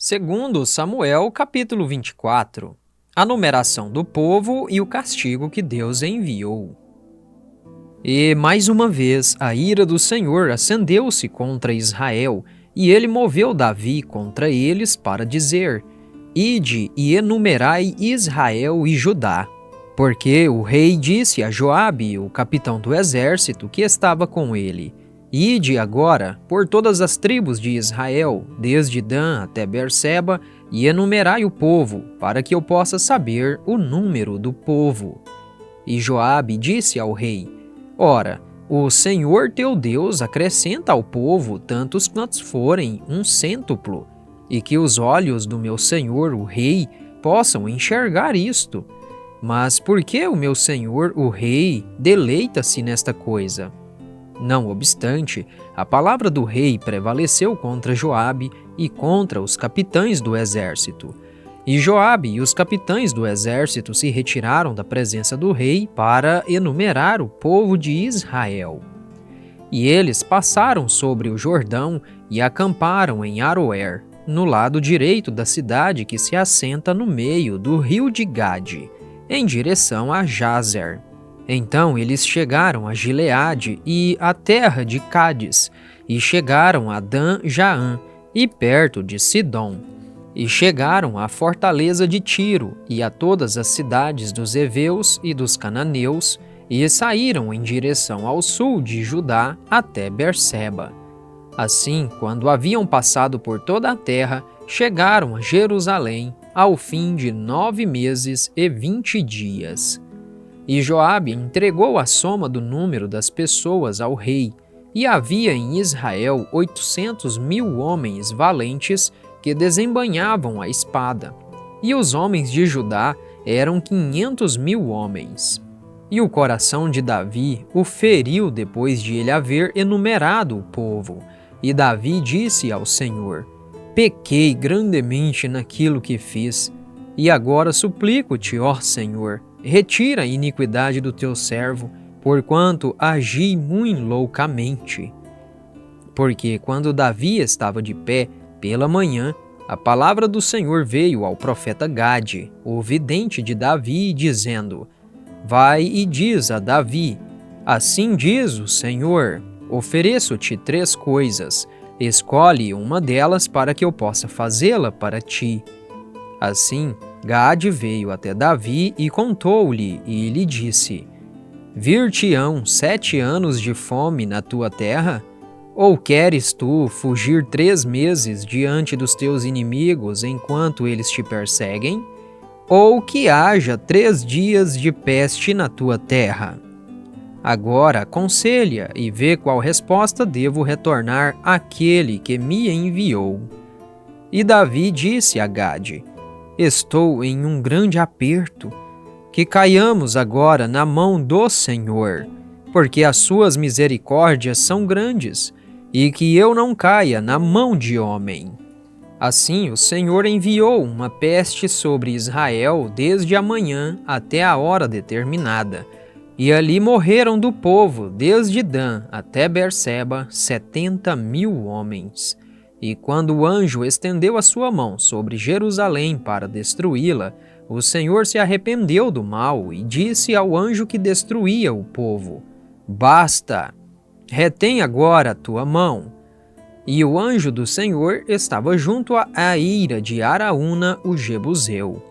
Segundo Samuel, capítulo 24, a numeração do povo e o castigo que Deus enviou. E, mais uma vez, a ira do Senhor acendeu-se contra Israel, e ele moveu Davi contra eles para dizer: Ide e enumerai Israel e Judá. Porque o rei disse a Joabe, o capitão do exército, que estava com ele: Ide agora por todas as tribos de Israel, desde Dan até Berseba, e enumerai o povo, para que eu possa saber o número do povo. E Joabe disse ao rei: Ora, o Senhor teu Deus acrescenta ao povo tantos quantos forem um cêntuplo, e que os olhos do meu senhor, o rei, possam enxergar isto. Mas por que o meu senhor, o rei, deleita-se nesta coisa? Não obstante, a palavra do rei prevaleceu contra Joabe e contra os capitães do exército. E Joabe e os capitães do exército se retiraram da presença do rei para enumerar o povo de Israel. E eles passaram sobre o Jordão e acamparam em Aroer, no lado direito da cidade que se assenta no meio do rio de Gade, em direção a Jazer. Então eles chegaram a Gileade e à terra de Cádiz, e chegaram a Dan-Jaã e perto de Sidom, e chegaram à fortaleza de Tiro e a todas as cidades dos heveus e dos cananeus, e saíram em direção ao sul de Judá até Berseba. Assim, quando haviam passado por toda a terra, chegaram a Jerusalém ao fim de 9 meses e 20 dias. E Joabe entregou a soma do número das pessoas ao rei, e havia em Israel 800.000 homens valentes que desembainhavam a espada, e os homens de Judá eram 500.000 homens. E o coração de Davi o feriu depois de ele haver enumerado o povo, e Davi disse ao Senhor: Pequei grandemente naquilo que fiz, e agora suplico-te, ó Senhor, retira a iniquidade do teu servo, porquanto agi muito loucamente. Porque quando Davi estava de pé, pela manhã, a palavra do Senhor veio ao profeta Gade, o vidente de Davi, dizendo: Vai e diz a Davi: Assim diz o Senhor, ofereço-te 3 coisas, escolhe uma delas para que eu possa fazê-la para ti. Assim, Gade veio até Davi e contou-lhe, e lhe disse: Vir-te-ão 7 anos de fome na tua terra? Ou queres tu fugir 3 meses diante dos teus inimigos enquanto eles te perseguem? Ou que haja 3 dias de peste na tua terra? Agora aconselha e vê qual resposta devo retornar àquele que me enviou. E Davi disse a Gade: Estou em um grande aperto, que caiamos agora na mão do Senhor, porque as suas misericórdias são grandes, e que eu não caia na mão de homem. Assim o Senhor enviou uma peste sobre Israel desde a manhã até a hora determinada, e ali morreram do povo, desde Dan até Berseba, 70.000 homens. E quando o anjo estendeu a sua mão sobre Jerusalém para destruí-la, o Senhor se arrependeu do mal e disse ao anjo que destruía o povo: Basta! Retém agora a tua mão. E o anjo do Senhor estava junto à eira de Araúna, o Jebuseu.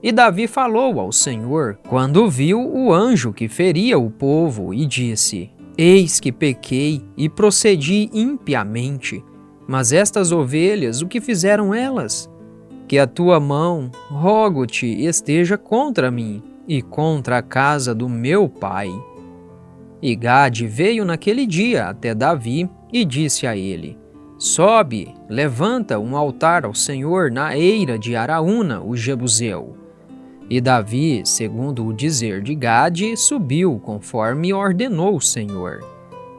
E Davi falou ao Senhor quando viu o anjo que feria o povo e disse: Eis que pequei e procedi impiamente. Mas estas ovelhas, o que fizeram elas? Que a tua mão, rogo-te, esteja contra mim e contra a casa do meu pai. E Gade veio naquele dia até Davi e disse a ele: Sobe, levanta um altar ao Senhor na eira de Araúna, o Jebuseu. E Davi, segundo o dizer de Gade, subiu conforme ordenou o Senhor.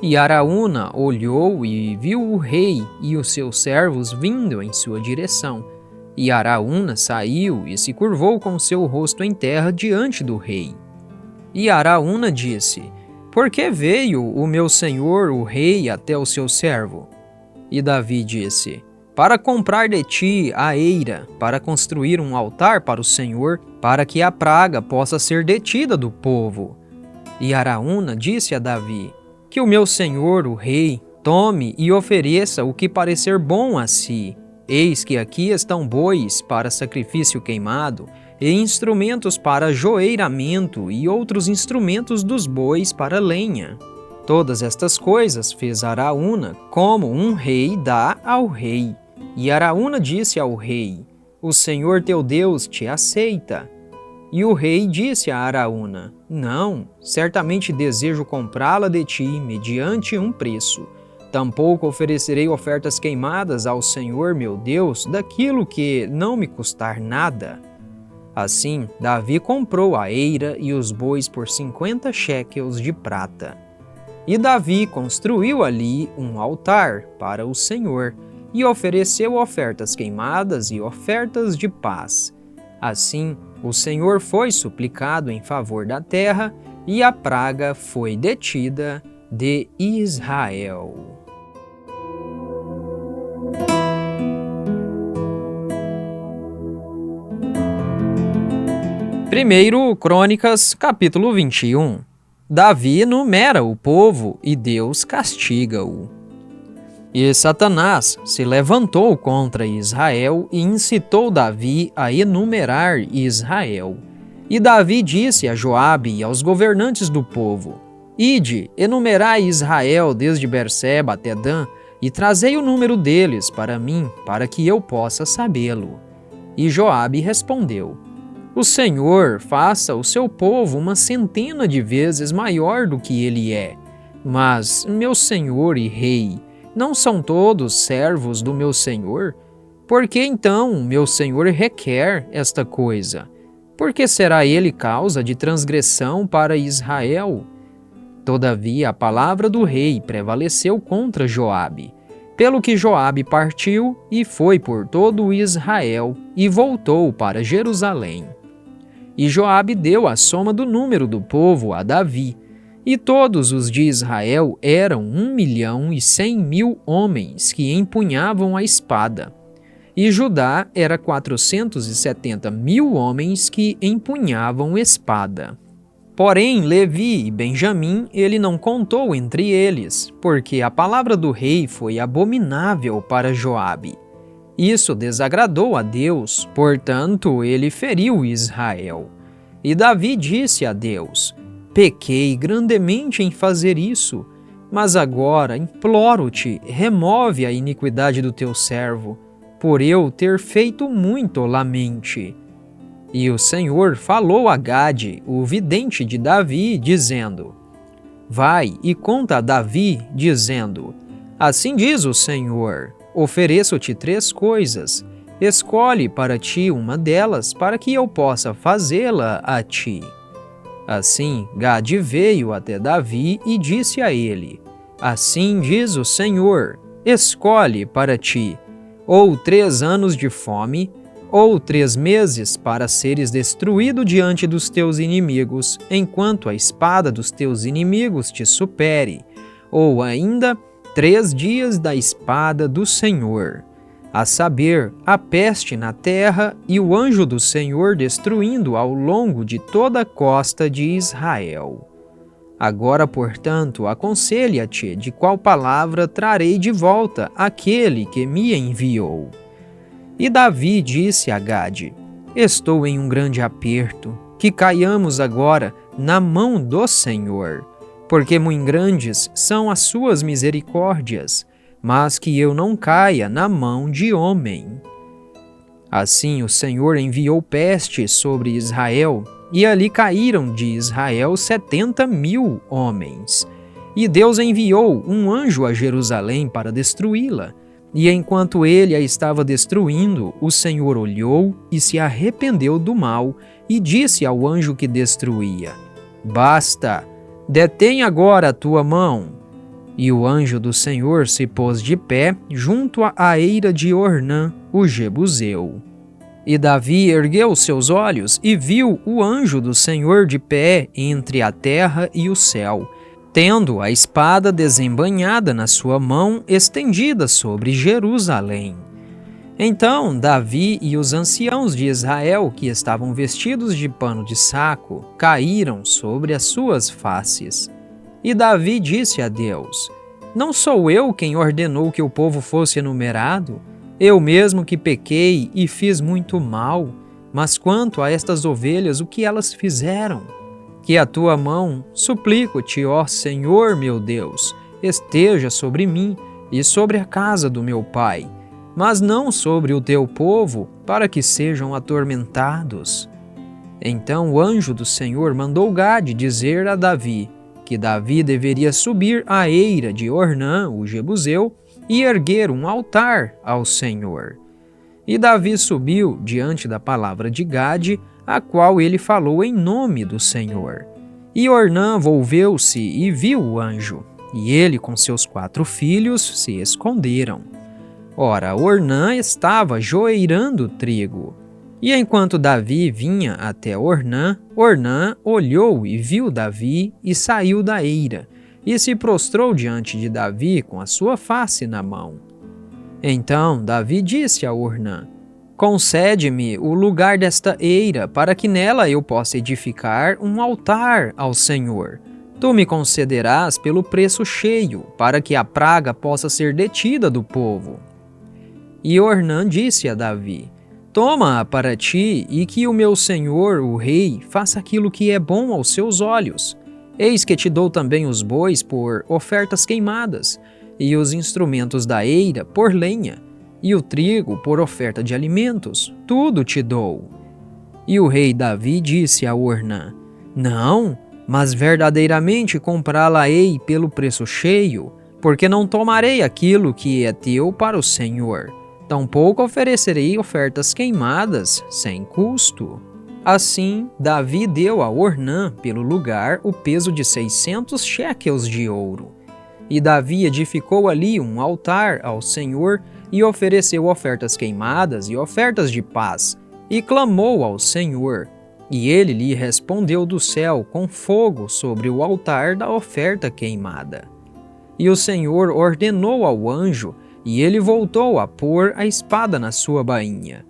E Araúna olhou e viu o rei e os seus servos vindo em sua direção. E Araúna saiu e se curvou com seu rosto em terra diante do rei. E Araúna disse: Por que veio o meu senhor, o rei, até o seu servo? E Davi disse: para comprar de ti a eira, para construir um altar para o Senhor, para que a praga possa ser detida do povo. E Araúna disse a Davi: que o meu senhor, o rei, tome e ofereça o que parecer bom a si. Eis que aqui estão bois para sacrifício queimado, e instrumentos para joeiramento, e outros instrumentos dos bois para lenha. Todas estas coisas fez Araúna, como um rei dá ao rei. E Araúna disse ao rei: o Senhor teu Deus te aceita. E o rei disse a Araúna: não, certamente desejo comprá-la de ti mediante um preço. Tampouco oferecerei ofertas queimadas ao Senhor meu Deus daquilo que não me custar nada. Assim, Davi comprou a eira e os bois por 50 shekels de prata. E Davi construiu ali um altar para o Senhor e ofereceu ofertas queimadas e ofertas de paz. Assim, o Senhor foi suplicado em favor da terra e a praga foi detida de Israel. 1 Crônicas, capítulo 21. Davi numera o povo e Deus castiga-o. E Satanás se levantou contra Israel e incitou Davi a enumerar Israel. E Davi disse a Joabe e aos governantes do povo: ide, enumerai Israel desde Berseba até Dan, e trazei o número deles para mim, para que eu possa sabê-lo. E Joabe respondeu: o Senhor faça o seu povo 100 de vezes maior do que ele é. Mas, meu senhor e rei, não são todos servos do meu senhor? Por que então meu senhor requer esta coisa? Por que será ele causa de transgressão para Israel? Todavia a palavra do rei prevaleceu contra Joabe, pelo que Joabe partiu e foi por todo Israel e voltou para Jerusalém. E Joabe deu a soma do número do povo a Davi, e todos os de Israel eram 1.100.000 homens que empunhavam a espada. E Judá era 470.000 homens que empunhavam espada. Porém, Levi e Benjamim ele não contou entre eles, porque a palavra do rei foi abominável para Joabe. Isso desagradou a Deus, portanto, ele feriu Israel. E Davi disse a Deus: pequei grandemente em fazer isso, mas agora imploro-te, remove a iniquidade do teu servo, por eu ter feito muito tolamente. E o Senhor falou a Gade, o vidente de Davi, dizendo: vai e conta a Davi, dizendo: assim diz o Senhor, ofereço-te 3 coisas, escolhe para ti uma delas, para que eu possa fazê-la a ti. Assim, Gade veio até Davi e disse a ele: assim diz o Senhor, escolhe para ti, ou 3 anos de fome, ou 3 meses para seres destruído diante dos teus inimigos, enquanto a espada dos teus inimigos te supere, ou ainda 3 dias da espada do Senhor, a saber, a peste na terra e o anjo do Senhor destruindo ao longo de toda a costa de Israel. Agora, portanto, aconselha-te de qual palavra trarei de volta aquele que me enviou. E Davi disse a Gade: estou em um grande aperto, que caiamos agora na mão do Senhor, porque muito grandes são as suas misericórdias, mas que eu não caia na mão de homem. Assim o Senhor enviou peste sobre Israel, e ali caíram de Israel 70.000 homens. E Deus enviou um anjo a Jerusalém para destruí-la. E enquanto ele a estava destruindo, o Senhor olhou e se arrependeu do mal, e disse ao anjo que destruía: basta, detém agora a tua mão. E o anjo do Senhor se pôs de pé junto à eira de Ornã, o Jebuseu. E Davi ergueu seus olhos e viu o anjo do Senhor de pé entre a terra e o céu, tendo a espada desembainhada na sua mão estendida sobre Jerusalém. Então Davi e os anciãos de Israel, que estavam vestidos de pano de saco, caíram sobre as suas faces. E Davi disse a Deus: Não sou eu quem ordenou que o povo fosse enumerado? Eu mesmo que pequei e fiz muito mal. Mas quanto a estas ovelhas, o que elas fizeram? Que a tua mão, suplico-te, ó Senhor meu Deus, esteja sobre mim e sobre a casa do meu pai, mas não sobre o teu povo, para que sejam atormentados. Então o anjo do Senhor mandou Gade dizer a Davi que Davi deveria subir à eira de Ornã, o jebuseu, e erguer um altar ao Senhor. E Davi subiu diante da palavra de Gade, a qual ele falou em nome do Senhor. E Ornã volveu-se e viu o anjo, e ele com seus 4 filhos se esconderam. Ora, Ornã estava joeirando trigo. E enquanto Davi vinha até Ornã, Ornã olhou e viu Davi e saiu da eira, e se prostrou diante de Davi com a sua face na mão. Então Davi disse a Ornã: Concede-me o lugar desta eira, para que nela eu possa edificar um altar ao Senhor. Tu me concederás pelo preço cheio, para que a praga possa ser detida do povo. E Ornã disse a Davi: Toma-a para ti, e que o meu senhor, o rei, faça aquilo que é bom aos seus olhos. Eis que te dou também os bois por ofertas queimadas, e os instrumentos da eira por lenha, e o trigo por oferta de alimentos, tudo te dou. E o rei Davi disse a Ornã: Não, mas verdadeiramente comprá-la-ei pelo preço cheio, porque não tomarei aquilo que é teu para o Senhor. Tampouco oferecerei ofertas queimadas sem custo. Assim, Davi deu a Ornã pelo lugar o peso de 600 shekels de ouro. E Davi edificou ali um altar ao Senhor e ofereceu ofertas queimadas e ofertas de paz, e clamou ao Senhor. E ele lhe respondeu do céu com fogo sobre o altar da oferta queimada. E o Senhor ordenou ao anjo, e ele voltou a pôr a espada na sua bainha.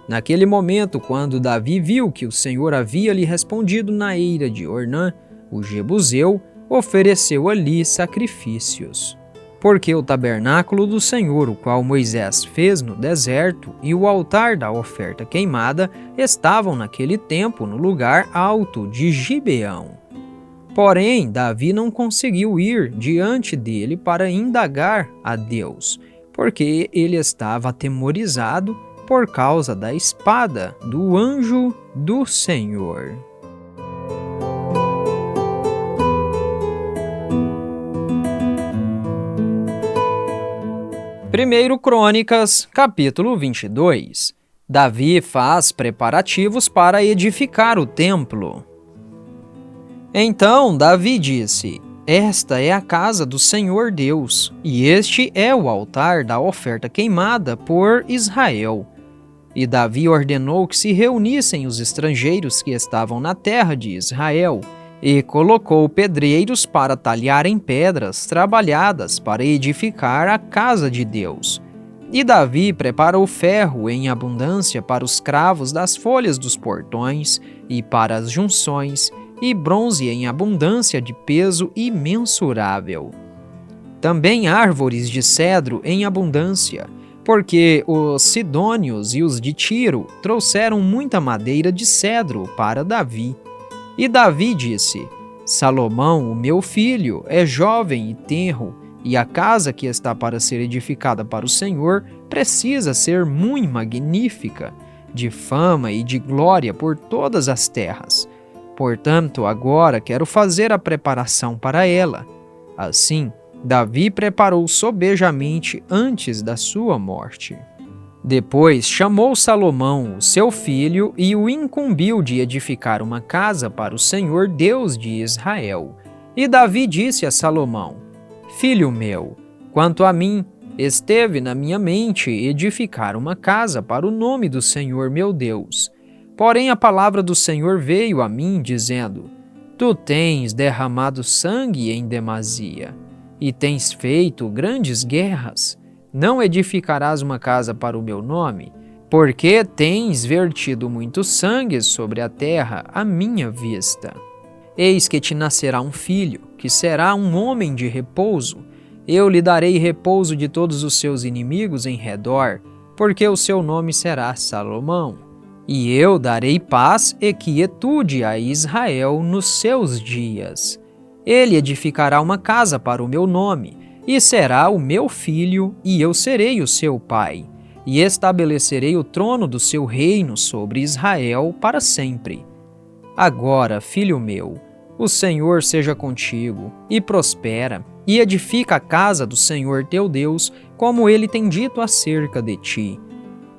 Naquele momento, quando Davi viu que o Senhor havia lhe respondido na eira de Ornã, o jebuseu, ofereceu ali sacrifícios. Porque o tabernáculo do Senhor, o qual Moisés fez no deserto, e o altar da oferta queimada estavam naquele tempo no lugar alto de Gibeão. Porém, Davi não conseguiu ir diante dele para indagar a Deus, porque ele estava atemorizado por causa da espada do anjo do Senhor. Primeiro Crônicas, capítulo 22. Davi faz preparativos para edificar o templo. Então Davi disse: Esta é a casa do Senhor Deus, e este é o altar da oferta queimada por Israel. E Davi ordenou que se reunissem os estrangeiros que estavam na terra de Israel, e colocou pedreiros para talharem pedras trabalhadas para edificar a casa de Deus. E Davi preparou ferro em abundância para os cravos das folhas dos portões e para as junções, e bronze em abundância de peso imensurável. Também árvores de cedro em abundância, porque os sidônios e os de Tiro trouxeram muita madeira de cedro para Davi. E Davi disse: Salomão, o meu filho, é jovem e tenro, e a casa que está para ser edificada para o Senhor precisa ser muito magnífica, de fama e de glória por todas as terras. Portanto, agora quero fazer a preparação para ela. Assim, Davi preparou sobejamente antes da sua morte. Depois chamou Salomão, o seu filho, e o incumbiu de edificar uma casa para o Senhor Deus de Israel. E Davi disse a Salomão: Filho meu, quanto a mim, esteve na minha mente edificar uma casa para o nome do Senhor meu Deus. Porém a palavra do Senhor veio a mim, dizendo: Tu tens derramado sangue em demasia, e tens feito grandes guerras. Não edificarás uma casa para o meu nome? Porque tens vertido muito sangue sobre a terra à minha vista. Eis que te nascerá um filho, que será um homem de repouso. Eu lhe darei repouso de todos os seus inimigos em redor, porque o seu nome será Salomão. E eu darei paz e quietude a Israel nos seus dias. Ele edificará uma casa para o meu nome, e será o meu filho, e eu serei o seu pai. E estabelecerei o trono do seu reino sobre Israel para sempre. Agora, filho meu, o Senhor seja contigo, e prospera, e edifica a casa do Senhor teu Deus, como ele tem dito acerca de ti.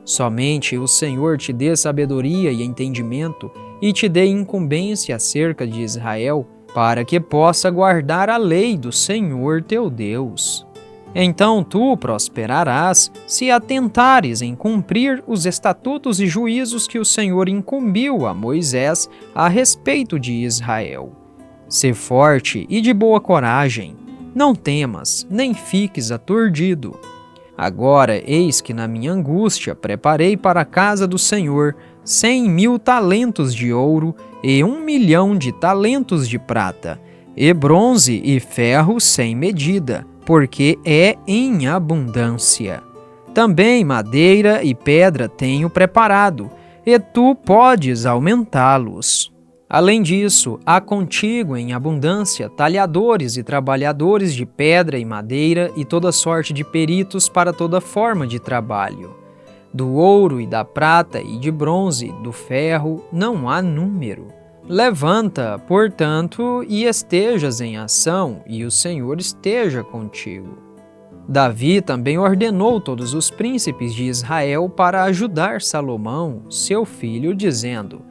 Somente o Senhor te dê sabedoria e entendimento, e te dê incumbência acerca de Israel, para que possa guardar a lei do Senhor teu Deus. Então tu prosperarás, se atentares em cumprir os estatutos e juízos que o Senhor incumbiu a Moisés a respeito de Israel. Sê forte e de boa coragem, não temas, nem fiques aturdido. Agora, eis que na minha angústia preparei para a casa do Senhor 100.000 talentos de ouro e 1.000.000 de talentos de prata, e bronze e ferro sem medida, porque é em abundância. Também madeira e pedra tenho preparado, e tu podes aumentá-los. Além disso, há contigo em abundância talhadores e trabalhadores de pedra e madeira e toda sorte de peritos para toda forma de trabalho. Do ouro e da prata e de bronze, do ferro, não há número. Levanta, portanto, e estejas em ação, e o Senhor esteja contigo. Davi também ordenou todos os príncipes de Israel para ajudar Salomão, seu filho, dizendo: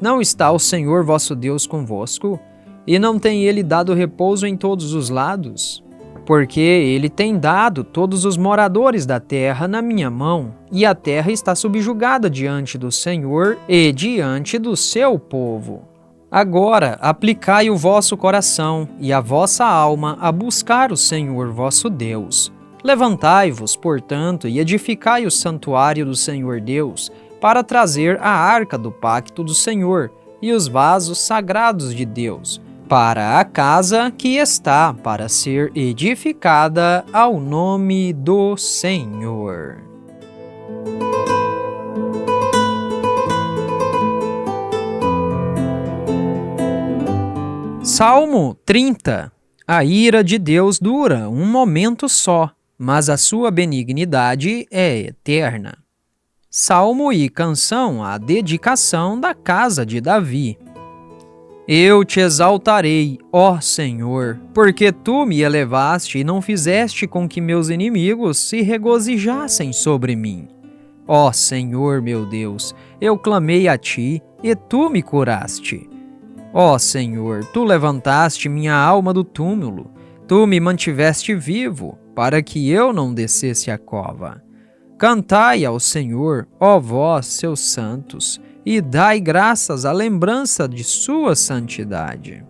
Não está o Senhor vosso Deus convosco? E não tem ele dado repouso em todos os lados? Porque ele tem dado todos os moradores da terra na minha mão, e a terra está subjugada diante do Senhor e diante do seu povo. Agora aplicai o vosso coração e a vossa alma a buscar o Senhor vosso Deus. Levantai-vos, portanto, e edificai o santuário do Senhor Deus, para trazer a arca do pacto do Senhor e os vasos sagrados de Deus, para a casa que está para ser edificada ao nome do Senhor. Salmo 30. A ira de Deus dura um momento só, mas a sua benignidade é eterna. Salmo e canção à dedicação da casa de Davi. Eu te exaltarei, ó Senhor, porque tu me elevaste e não fizeste com que meus inimigos se regozijassem sobre mim. Ó Senhor, meu Deus, eu clamei a ti e tu me curaste. Ó Senhor, tu levantaste minha alma do túmulo, tu me mantiveste vivo, para que eu não descesse à cova. Cantai ao Senhor, ó vós, seus santos, e dai graças à lembrança de sua santidade.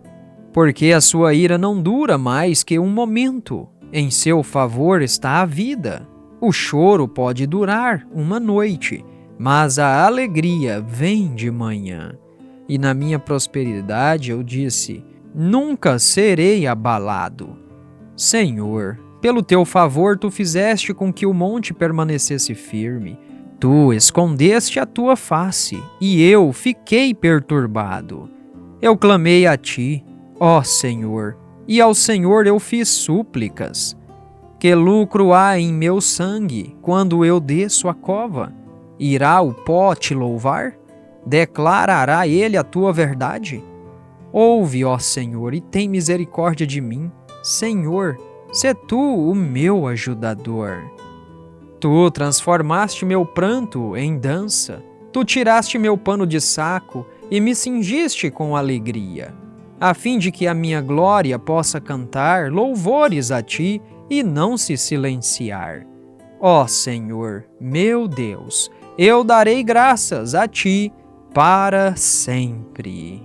Porque a sua ira não dura mais que um momento, em seu favor está a vida. O choro pode durar uma noite, mas a alegria vem de manhã. E na minha prosperidade eu disse: nunca serei abalado. Senhor, pelo teu favor tu fizeste com que o monte permanecesse firme. Tu escondeste a tua face, e eu fiquei perturbado. Eu clamei a ti, ó Senhor, e ao Senhor eu fiz súplicas. Que lucro há em meu sangue quando eu desço a cova? Irá o pó te louvar? Declarará ele a tua verdade? Ouve, ó Senhor, e tem misericórdia de mim. Senhor, sê tu o meu ajudador. Tu transformaste meu pranto em dança. Tu tiraste meu pano de saco e me cingiste com alegria, a fim de que a minha glória possa cantar louvores a ti e não se silenciar. Ó Senhor, meu Deus, eu darei graças a ti para sempre.